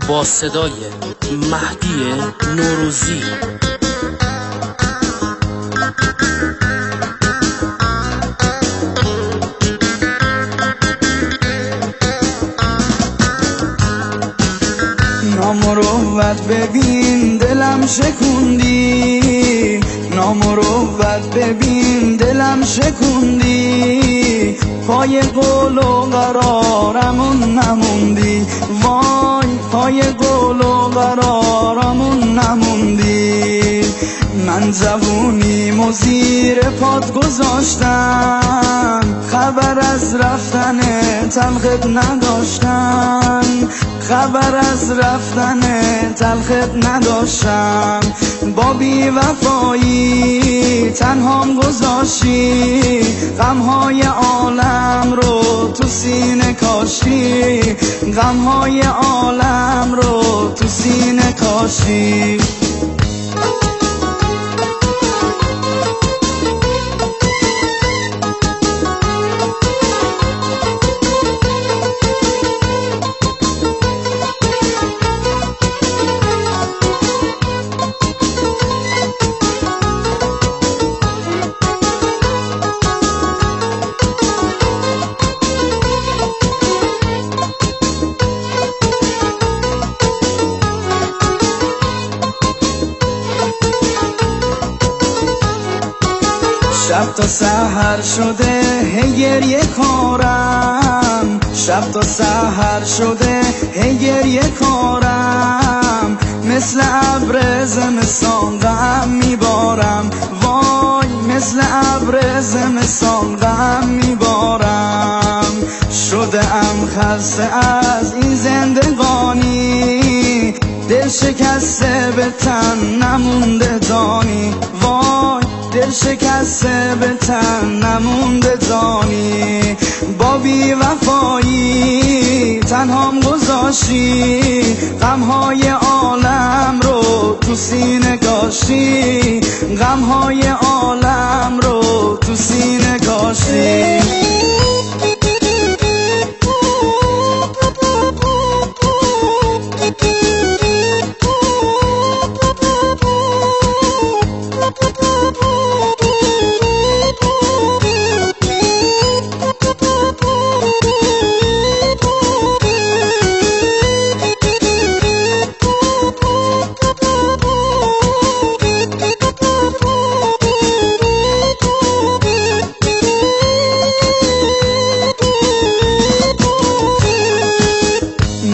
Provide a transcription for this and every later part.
با صدای مهدی نوروزی. نامروت ببین دلم شکوندی، نامروت ببین دلم شکوندی، پای قول و قرارمون نموندی، وای پای قول و قرارمون نموندی. من جوونیم و زیر پات گذاشتم، خبر از رفتن تلخت نداشتم، خبر از رفتن تلخت نداشتم. با بی وفایی تنهام گذاشتی، غمهای عالم رو تو سینه کاشتی، غمهای عالم رو تو سینه کاشتی. شب تا سحر شده هی گریه کارم، شب تا سحر شده هی گریه کارم، مثل ابر زمستان غم میبارم، وای مثل ابر زمستان غم میبارم. شده ام خسته از این زندگانی، دل شکسته به تن نمونده دانی، وای دل شکسته به تن نمونده دانی. با بی وفایی تنهام گذاشتی، غمهای عالم رو تو سینه کاشتی، غمهای عالم رو تو سینه کاشتی.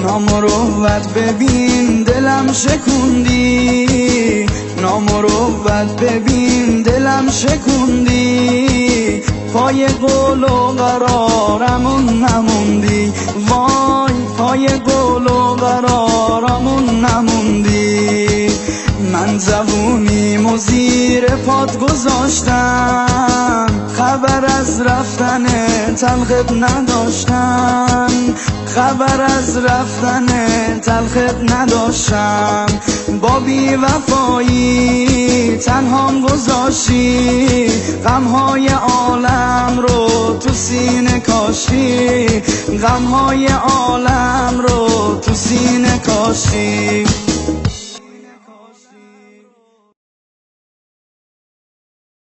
نامروت ببین دلم شکوندی، نامروت ببین دلم شکوندی، پای قول و قرارمون نموندی، وای پای قول و قرارمون نموندی. من جوونیم و زیر پات گذاشتم، خبر از رفتن تلخت نداشتم، خبر از رفتن تلخت نداشتم. با بی وفایی تنهام گذاشتی، غمهای عالم رو تو سینه کاشتی، غمهای عالم رو تو سینه کاشتی.